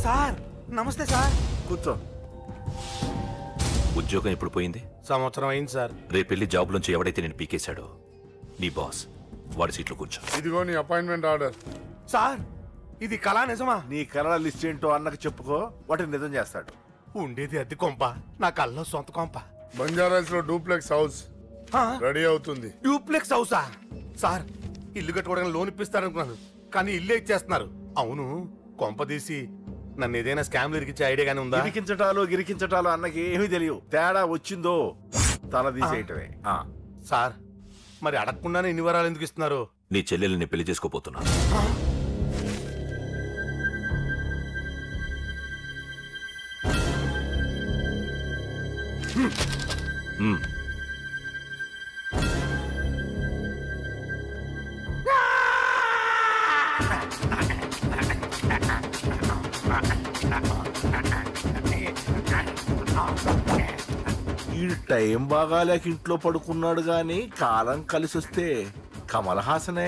Sir నమస్తే sir. కూర్చో. ఉద్యోగం ఎప్పుడు పోయింది? సంవత్సరం అయింది సార్. రేపెళ్ళి జాబ్ నుంచి ఎవడైతే నేను పీకేశాడో నీ బాస్ వాడి సీట్లో కూర్చో. ఇదిగో నీ అపాయింట్మెంట్ ఆర్డర్. సార్ ఇది కళా నిజమా? నీ కళల లిస్ట్ ఏంటో అన్నకు చెప్పుకో, వాటిని నిజం చేస్తాడు. ఉండేది అద్దె కొంప, నా కళ్ళలో సొంత కొంప. బంజారాస్ లో డూప్లెక్స్ హౌస్ రెడీ అవుతుంది. డూప్లెక్స్ హౌసా? సార్ ఇల్లు కట్టుకోవడానికి లోన్ ఇప్పిస్తారనుకున్నాను, కానీ ఇల్లే ఇచ్చేస్తున్నారు. అవును, కొంప తీసి నన్ను ఏదైనా స్కామ్ ఇరికించే ఐడియా గానీ ఉందా? గిరికించటాలు అన్నకి ఏమీ తెలియదు. తేడా వచ్చిందో తల తీసేయటమే. సార్ మరి అడగకుండానే ఇన్ని వరాలు ఎందుకు ఇస్తున్నారు? నీ చెల్లెల్ని పెళ్లి చేసుకోపోతున్నా. ఈ టైం బాగాలేక ఇంట్లో పడుకున్నాడు గాని కాలం కలిసి వస్తే కమల్ హాసనే.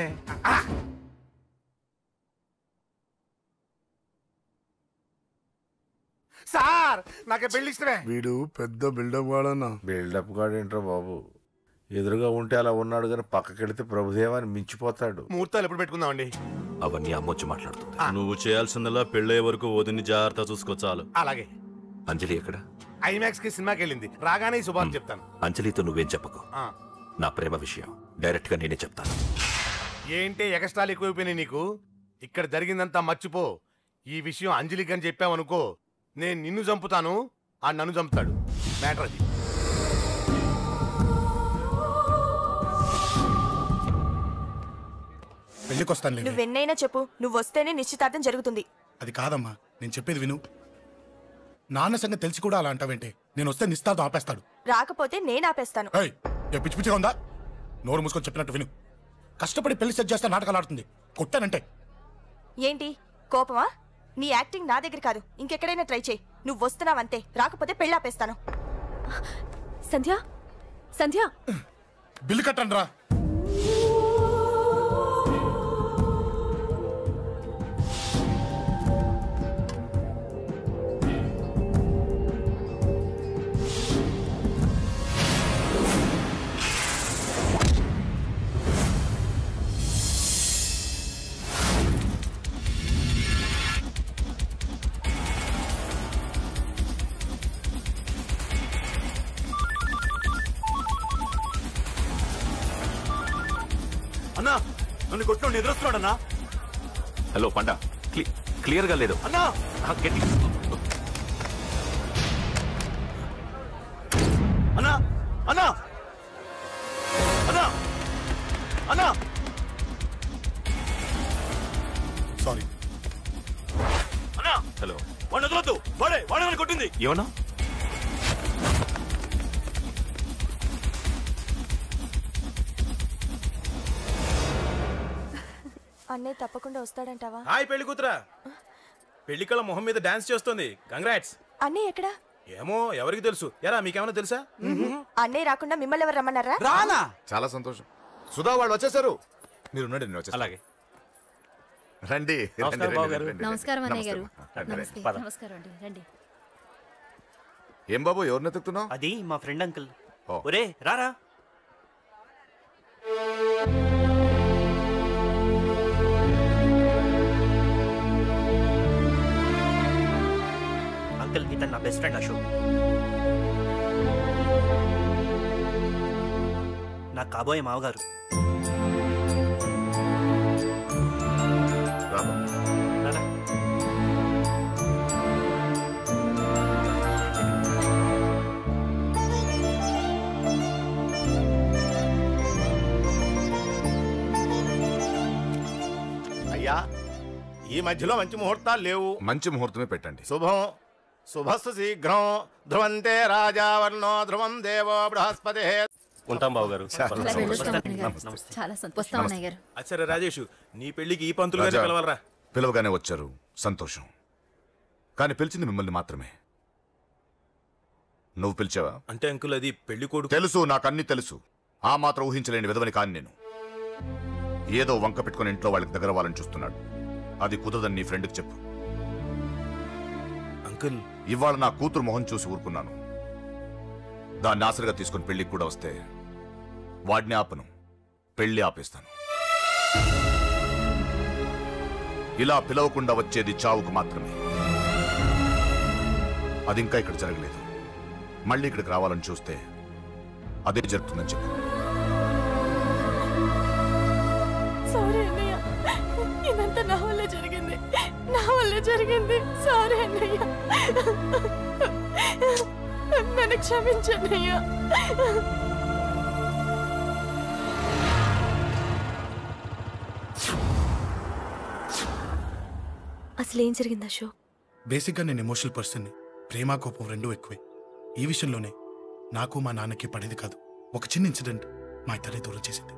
సార్ నాకే పెళ్లి ఇష్టమే. వీడు పెద్ద బిల్డప్ వాడన్నా. బిల్డప్ గాడేంట్రా బాబు, ఎదురుగా ఉంటే అలా ఉన్నాడు గాని పక్కకెడితే ప్రభుదేవాన్ని మించిపోతాడు. ముహూర్తాలు ఎప్పుడు పెట్టుకుందామండి? అవన్నీ అమ్మొచ్చి మాట్లాడుతుంది. నువ్వు చేయాల్సిందల్లా పెళ్ళే వరకు వదిని జాగ్రత్త చూసుకో చాలు. అలాగే. అంజలి ఎక్కడ? ఐమాక్స్ కి సినిమాకి వెళ్ళింది, రాగానే ఈ శుభాన్ని చెప్తాను. అంజలితో నువ్వేం చెప్పకు. నా ప్రేమ విషయం డైరెక్ట్ గా నేనే చెప్తాను. ఏంటి ఎగస్ట్రాలు ఎక్కువైపోయినాయి నీకు? ఇక్కడ జరిగిందంతా మర్చిపో. ఈ విషయం అంజలికి అని చెప్పావనుకో, నేను నిన్ను చంపుతాను, ఆ నన్ను చంపుతాడు. మ్యాటర్ అది. పెళ్లికొస్తాను. నువ్వెన్నైనా చెప్పు, నువ్వు వస్తేనే నిశ్చితార్థం జరుగుతుంది. అది కాదమ్మా, నేను చెప్పేది విను. నాన్న సంగతి తెలిసి కూడా అలా అంటావేంటి? నేను వస్తే నిశ్చితార్థం ఆపేస్తాడు. రాకపోతే నేను ఆపేస్తాను. పిచ్చి పిచ్చిగా ఉందా? నోరు మూసుకొని చెప్పినట్టు విను. కష్టపడి పెళ్లి సెట్ చేస్తే నాటకాలు ఆడుతుంది. కొట్టానంటే ఏంటి కోపమా? నీ యాక్టింగ్ నా దగ్గర కాదు, ఇంకెక్కడైనా ట్రై చేయి. నువ్వు వస్తున్నావంతే, రాకపోతే పెళ్లి ఆపేస్తాను. సంధ్య, సంధ్య, బిల్లు కట్టండి రా. అన్నా నన్ను కొట్టుకోండి, ఎదురొస్తున్నాడు అన్నా. హలో పండా, క్లియర్ గా లేదు అన్నా. గట్టి అన్నా అన్నా అన్నా అన్నా. సారీ అన్నా. హలో, వాడిని వదలొద్దు, వాడే కొట్టింది. ఏమన్నా? అన్నయ్య తప్పకుండా వస్తాడంటావా? హాయ్ పెళ్లి కూతురా. పెళ్లి కళ మొహం మీద డాన్స్ చేస్తుంది. కంగ్రాట్స్. అన్నయ్య ఎక్కడా? ఏమో ఎవరికి తెలుసు. ఎరా మీకేమైనా తెలుసా? అన్నయ్య రాకుండా మిమ్మల్ని ఎవరు రమ్మన్నారా? రానా? చాలా సంతోషం. సుధా వాళ్ళు వచ్చేసారు. మీరు ఉండండి, నేను వచ్చేస్తా. అలాగే. రండి. నమస్కారం అన్నయ్య గారు. నమస్కారం అండి, రండి. ఏం బాబు, ఎవరిని ఎత్తుకుతున్నావు? అది మా ఫ్రెండ్ అంకుల్. ఒరే రారా. అంకుల్ ఇతను నా బెస్ట్ ఫ్రెండ్ అశోక్. నా కాబోయే మావగారు. అయ్యా, ఈ మధ్యలో మంచి ముహూర్తాలు లేవు. మంచి ముహూర్తమే పెట్టండి. శుభం శుభస్సు శీఘ్రం. ధ్రువంతే రాజావర్ణో ధ్రువం దేవో బృహస్పతి. ఉంటాం బాబు గారు. చాలా సంతోషం. అచ్చరే రాజేష్, నీ పెళ్లికి ఈ పంతులు గారిని పిలవాలరా. పిలవగానే వచ్చారు, సంతోషం. కానీ పిలిచింది మిమ్మల్ని మాత్రమే. నువ్వు పిలిచావా? అంటే అంకుల్ అది పెళ్లి కొడుకు. తెలుసు, నాకు అన్ని తెలుసు. ఆ మాత్రం ఊహించలేని విధవని కాని నేను. ఏదో వంక పెట్టుకుని ఇంట్లో వాళ్ళకి దగ్గర వాళ్ళని చూస్తున్నాడు. అది కుదరదని నీ ఫ్రెండ్కి చెప్పు. అంకుల్ ఇవాళ నా కూతురు మొహం చూసి ఊరుకున్నాను. దాన్ని ఆసరిగా తీసుకుని పెళ్లికి కూడా వస్తే వాడిని ఆపను, పెళ్లి ఆపేస్తాను. ఇలా పిలవకుండా వచ్చేది చావుకు మాత్రమే. అది ఇంకా ఇక్కడ జరగలేదు. మళ్ళీ ఇక్కడికి రావాలని చూస్తే అదే జరుగుతుందని చెప్పు. సారీ అన్నయ్య, ఇదంతా నా వల్లే జరిగింది, నా వల్లే జరిగింది. సారీ అన్నయ్య, నన్ను క్షమించన్నయ్య. అసలు ఏం జరిగింది అశోక్? బేసిక్గా నేను ఎమోషనల్ పర్సన్ని. ప్రేమ కోపం రెండూ ఎక్కువే. ఈ విషయంలోనే నాకు మా నాన్నకి పడేది కాదు. ఒక చిన్న ఇన్సిడెంట్ మా ఇద్దరిని దూరం చేసింది.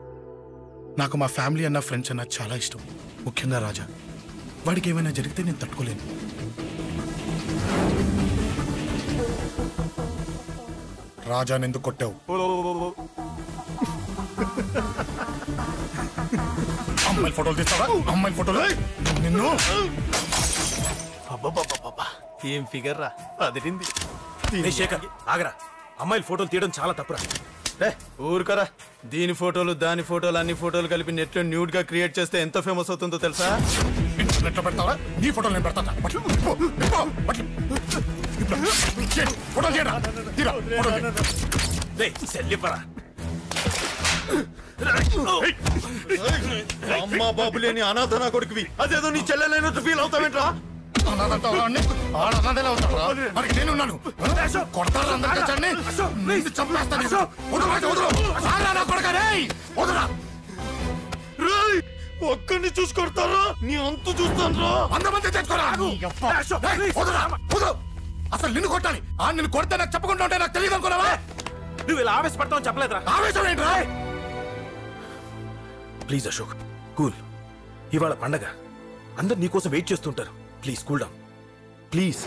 నాకు మా ఫ్యామిలీ అన్న ఫ్రెండ్స్ అన్న చాలా ఇష్టం, ముఖ్యంగా రాజా. వాడికి ఏమైనా జరిగితే నేను తట్టుకోలేను. రాజాని ఎందుకు కొట్టావు? అమ్మాయిల ఫోటోలు తీస్తావా? అమ్మాయిల ఫోటోలు నిన్ను. ఏం ఫిగర్ రా, అదిరింది. శేఖర్ ఆగరా, అమ్మాయిల ఫోటోలు తీయడం చాలా తప్పురా. ఊరుకరా, దీని ఫోటోలు దాని ఫోటోలు అన్ని ఫోటోలు కలిపి నెట్ లో న్యూడ్ గా క్రియేట్ చేస్తే ఎంత ఫేమస్ అవుతుందో తెలుసా? ఇంటర్నెట్ లో పెడతావా? నీ ఫోటోలు నేను పెడతా. అమ్మా బాబు లేని అనాథ నా కొడుకువి, అదేదో నీ చెల్లెలైనట్టు ఫీల్ అవుతావేంట్రా? నేనున్నాను. ఒక్కడిని చూసుకొడతారా? నీ అంతు చూస్తాను. అసలు నిన్ను కొట్టాలి. నిన్ను కొడితే నాకు చెప్పకుండా ఉంటే నాకు తెలియదు అనుకున్నావా? నువ్వు ఇలా ఆవేశపడతావు చెప్పలేదురా. ఆవేశం ఏంట్రా? Please Ashok, cool. ఇవాళ పండగ, అందరు నీకోసం వెయిట్ చేస్తుంటారు. Please cool down please.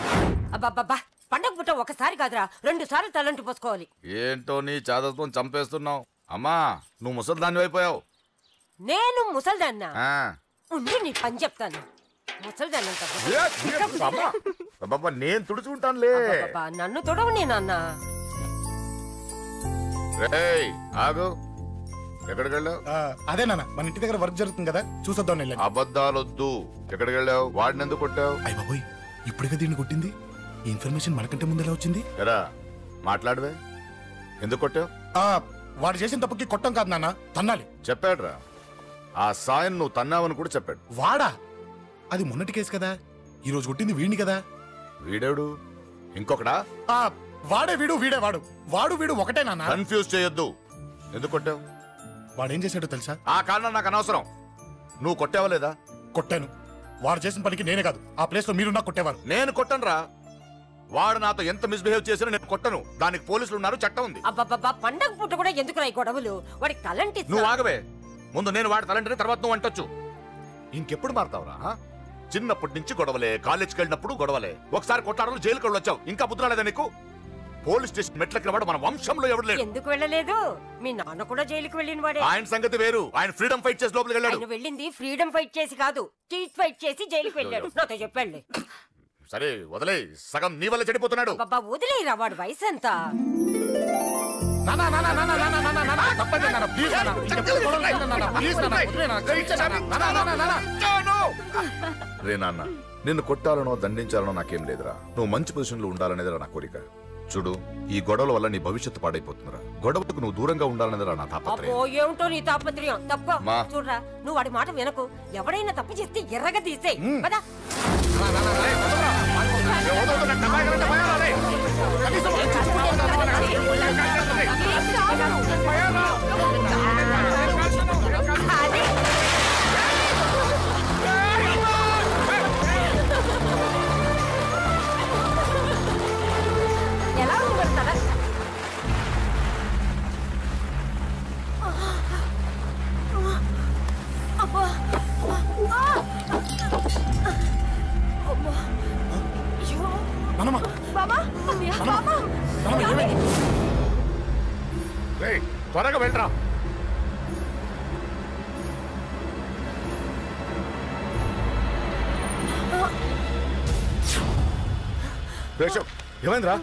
అబ్బబ్బబ్బా, పండగ పుట్ట ఒకసారి కాదురా, 2 సార్లు తలంటి పోసుకోవాలి. ఏంటో నీ చాదత్వం చంపేస్తున్నావు. అమ్మా, నువ్వు ముసలిదాన్ని అయిపోయావు. నేను ముసల్దాన్నా? ఉండి నీ పని చెప్తాను. ముసల్దాన్నంట నేను తుడుచుకుంటానులే. నన్ను తొడవు నేనన్న. ఆగు, ఎక్కడికి వెళ్ళావు? అదే నాన్న, మన ఇంటి దగ్గర వర్క్ జరుగుతుంది కదా, చూసొద్దాం. అబద్ధాలొద్దు. ఎక్కడికి వెళ్ళావు? వాడిని ఎందుకు కొట్టావు? అయ్య బాబోయ్, ఇప్పుడుగా దీన్ని కొట్టింది. ఈ ఇన్ఫర్మేషన్ మనకంటే ముందు ఎలా వచ్చింది? ఎరా మాట్లాడవే, ఎందుకు కొట్టావు? వాడు చేసిన తప్పుకి కొట్టం కాదు నాన్న, తన్నాలి. చెప్పాడురా, ఆ సాయం నువ్వు తన్నావని కూడా చెప్పాడు. వాడా? అది మొన్నటి కేసు కదా, ఈ రోజు కొట్టింది వీడిని కదా. వీడేడు ఇంకొకడా? వాడే వీడు, వీడే వాడు. వాడు వీడు ఒకటే నాన్న. కన్ఫ్యూజ్ చేయొద్దు. ఎందుకు కొట్టావు? వాడేం చేశాడో తెలుసా? ఆ కారణం నాకు అనవసరం. నువ్వు కొట్టావా లేదా? కొట్టాను. వాడు చేసిన పనికి నేనే కాదు, ఆ ప్లేస్ లో మీరున్నా కొట్టేవారు. నేను కొట్టనురా. వాడు నాతో ఎంత మిస్బిహేవ్ చేసినా నేను కొట్టను. దానికి పోలీసులు ఉన్నారు, చట్టం ఉంది. అబ్బబ్బబ్బా, పండగ పుట్ట కూడా ఎందుకు రాయి గొడవలు? వాడికి తలంటి. నువ్వు ఆగవే. ముందు నేను వాడి తలంటే తర్వాత నువ్వు అంటొచ్చు. ఇంకెప్పుడు మారుతావురా? చిన్నప్పటి నుంచి గొడవలే, కాలేజ్కి వెళ్ళినప్పుడు గొడవలే. ఒకసారి కొట్టాడలు జైలుకి వచ్చావు, ఇంకా బుద్ధరాలేదా నీకు? పోలీస్ స్టేషన్ మెట్లకి వాడు మన వంశంలో ఎవరు లేడు. ఎందుకు వెళ్ళలేదు? మీ నాన్న కూడా జైలుకి వెళ్ళిన వాడే. ఆయన సంగతి వేరు. ఆయన ఫ్రీడమ్ ఫైట్ చేసి లోపలికి వెళ్ళాడు. ఆయన వెళ్ళింది ఫ్రీడమ్ ఫైట్ చేసి కాదు, స్ట్రీట్ ఫైట్ చేసి జైలుకి వెళ్ళాడు. నాతో చెప్పండి. సరే వదిలే, సగం నీ వల్ల చెడిపోతున్నాడు. బాబా వదిలేరా, వాడు వయసు ఎంత? రే నాన్న, నిన్ను కొట్టాలనో దండించాలనో నాకేం లేదురా. నువ్వు మంచి పొజిషన్ లో ఉండాలనేదిరా నా కోరిక. చూడు, ఈ గొడవల వల్ల నీ భవిష్యత్తు పాడైపోతుందిరా. గొడవకు నువ్వు దూరంగా ఉండాలనేదిరా నా తాపత్రయం. ఏమిటో నీ తాపత్రయం? తప్ప చూడరా, నువ్వు వాడి మాట వినకు. ఎవడైనా తప్పు చేస్తే ఎర్రగా తీసే కదా. ఎలా ఉండగలుగుతారా? త్వరగా వెళ్ళరా. ఏమైందిరా?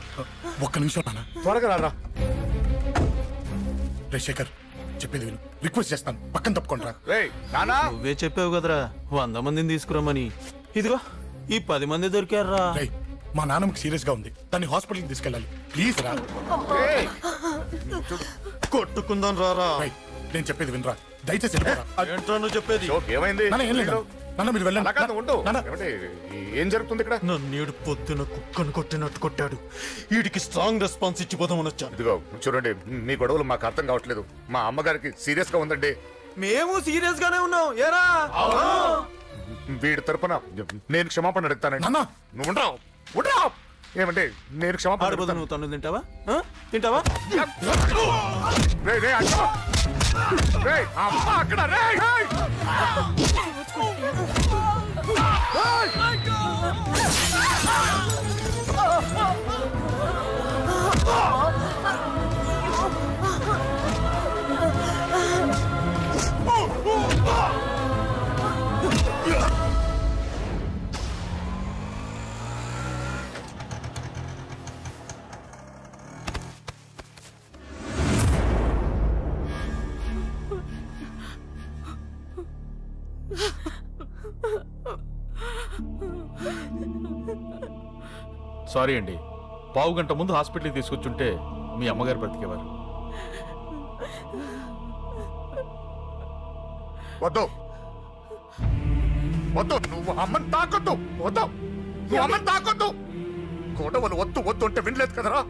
ఒక్క నిమిషం నాన్న, త్వరగా రారా. రే శేఖర్, చెప్పేది విను, రిక్వెస్ట్ చేస్తాను, పక్కన తప్పుకోండి రా. నువ్వే చెప్పావు కదరా 100 మందిని తీసుకురమ్మని. ఇదిగో ఈ 10 మంది దొరికారా. మా నాన్నకి సీరియస్ గా ఉంది, దాన్ని హాస్పిటల్కి తీసుకెళ్ళాలి, ప్లీజ్ రా. కొట్టుకుందాం రారా. నేను చెప్పేది వినరా, దయచేసి ఏంట్రా నువ్వు చెప్పేది? ఏమైంది? నాన్న మీరు వెళ్ళండి. ఏం జరుగుతుంది ఇక్కడ? నన్ను పొద్దున కుక్కను కొట్టినట్టు కొట్టాడు. వీడికి స్ట్రాంగ్ రెస్పాన్స్ ఇచ్చిపోదామని వచ్చాను. ఇదిగో చూడండి, మీ గొడవలు మాకు అర్థం కావట్లేదు. మా అమ్మగారికి సీరియస్ గా ఉందండి. మేము సీరియస్ గానే ఉన్నాం. ఏరా వీడి తరపున నేను క్షమాపణ అడుగుతానండి. నువ్వు ఉండరావు. ఏమంటే నేను క్షమాపణ అడుగుతాను. నువ్వు తను తింటావా? తింటావా? అక్కడ సారీ అండి, పావు గంట ముందు హాస్పిటల్కి తీసుకొచ్చుంటే మీ అమ్మగారు బ్రతికేవారు. వద్దు వద్దు, నువ్వు అమ్మని తాకొద్దు. వద్దు, నువ్వు అమ్మని తాకొద్దు. గొడవలు వద్దు వద్దు అంటే వినలేదు కదరా.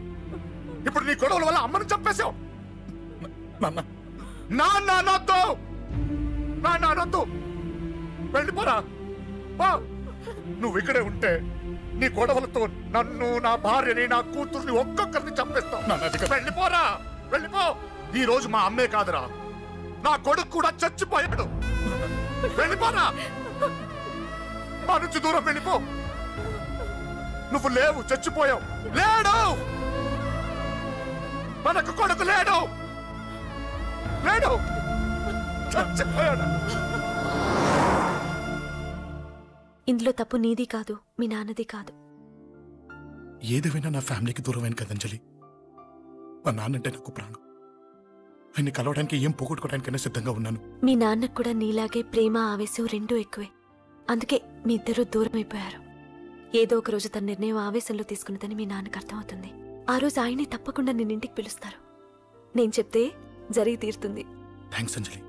ఇప్పుడు నీ గొడవల వల్ల అమ్మని చంపేశావు. నాన్నొద్దు, వెళ్ళిపోరా. నువ్వు ఇక్కడే ఉంటే నీ గొడవలతో నన్ను, నా భార్యని, నా కూతుర్ని ఒక్కొక్కరిని చంపేస్తావు. వెళ్ళిపోరా, వెళ్ళిపో. ఈ రోజు మా అమ్మే కాదురా, నా కొడుకు కూడా చచ్చిపోయాడు. వెళ్ళిపోరా, మా నుంచి దూరం వెళ్ళిపో. నువ్వు లేవు, చచ్చిపోయావు. లేడు, మనకు కొడుకు లేడు, లేడు, చచ్చిపోయాడు. ఇందులో తప్పు నీది కాదు, మీ నాన్నది కాదు. ఏదేమైనా నా ఫ్యామిలీకి దూరమైన కదా అంజలి. మా నాన్నంటే నాకు ప్రాణం. ఆయన్ని కలవడానికి ఏం పోగొట్టుకోవడానికైనా సిద్ధంగా ఉన్నాను. మీ నాన్నకు కూడా నీలాగే ప్రేమ, ఆవేశం రెండూ ఎక్కువే. అందుకే మీ ఇద్దరూ దూరం అయిపోయారు. ఏదో ఒక రోజు తన నిర్ణయం ఆవేశంలో తీసుకున్నదని మీ నాన్నకు అర్థమవుతుంది. ఆ రోజు ఆయనే తప్పకుండా నిన్నింటికి పిలుస్తారు. నేను చెప్తే జరిగి తీరుతుంది. థ్యాంక్స్ అంజలి.